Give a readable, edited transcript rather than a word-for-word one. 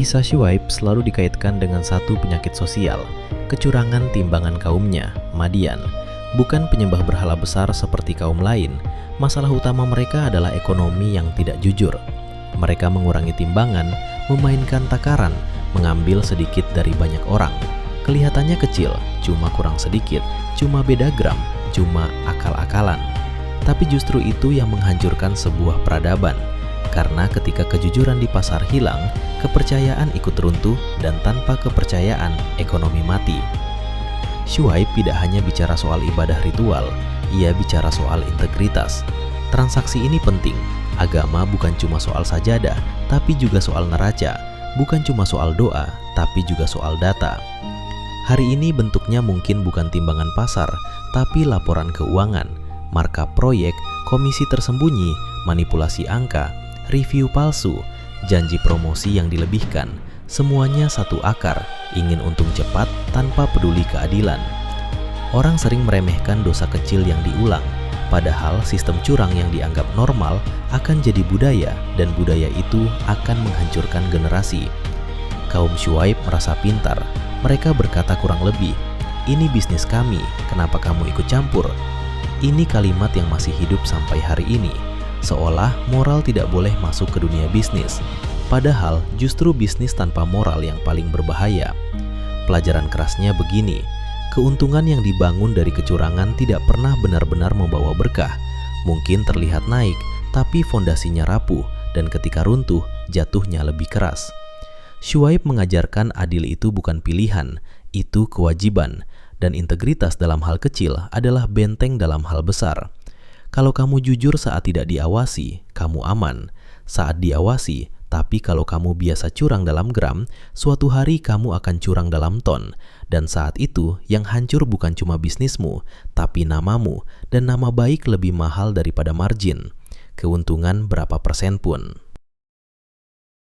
Kisah Syuaib selalu dikaitkan dengan satu penyakit sosial, kecurangan timbangan kaumnya, Madian. Bukan penyembah berhala besar seperti kaum lain, masalah utama mereka adalah ekonomi yang tidak jujur. Mereka mengurangi timbangan, memainkan takaran, mengambil sedikit dari banyak orang. Kelihatannya kecil, cuma kurang sedikit, cuma beda gram, cuma akal-akalan. Tapi justru itu yang menghancurkan sebuah peradaban. Karena ketika kejujuran di pasar hilang, kepercayaan ikut runtuh dan tanpa kepercayaan, ekonomi mati. Syuaib tidak hanya bicara soal ibadah ritual, ia bicara soal integritas. Transaksi ini penting. Agama bukan cuma soal sajadah, tapi juga soal neraca. Bukan cuma soal doa, tapi juga soal data. Hari ini bentuknya mungkin bukan timbangan pasar, tapi laporan keuangan, markup proyek, komisi tersembunyi, manipulasi angka, review palsu, janji promosi yang dilebihkan. Semuanya satu akar, ingin untung cepat tanpa peduli keadilan. Orang sering meremehkan dosa kecil yang diulang, padahal sistem curang yang dianggap normal akan jadi budaya, dan budaya itu akan menghancurkan generasi. Kaum Syuaib merasa pintar. Mereka berkata kurang lebih, "Ini bisnis kami, kenapa kamu ikut campur?" Ini kalimat yang masih hidup sampai hari ini, seolah moral tidak boleh masuk ke dunia bisnis. Padahal justru bisnis tanpa moral yang paling berbahaya. Pelajaran kerasnya begini, keuntungan yang dibangun dari kecurangan tidak pernah benar-benar membawa berkah. Mungkin terlihat naik, tapi fondasinya rapuh, dan ketika runtuh, jatuhnya lebih keras. Syuaib mengajarkan adil itu bukan pilihan, itu kewajiban, dan integritas dalam hal kecil adalah benteng dalam hal besar. Kalau kamu jujur saat tidak diawasi, kamu aman. Saat diawasi, tapi kalau kamu biasa curang dalam gram, suatu hari kamu akan curang dalam ton. Dan saat itu, yang hancur bukan cuma bisnismu, tapi namamu, dan nama baik lebih mahal daripada margin. Keuntungan berapa persen pun.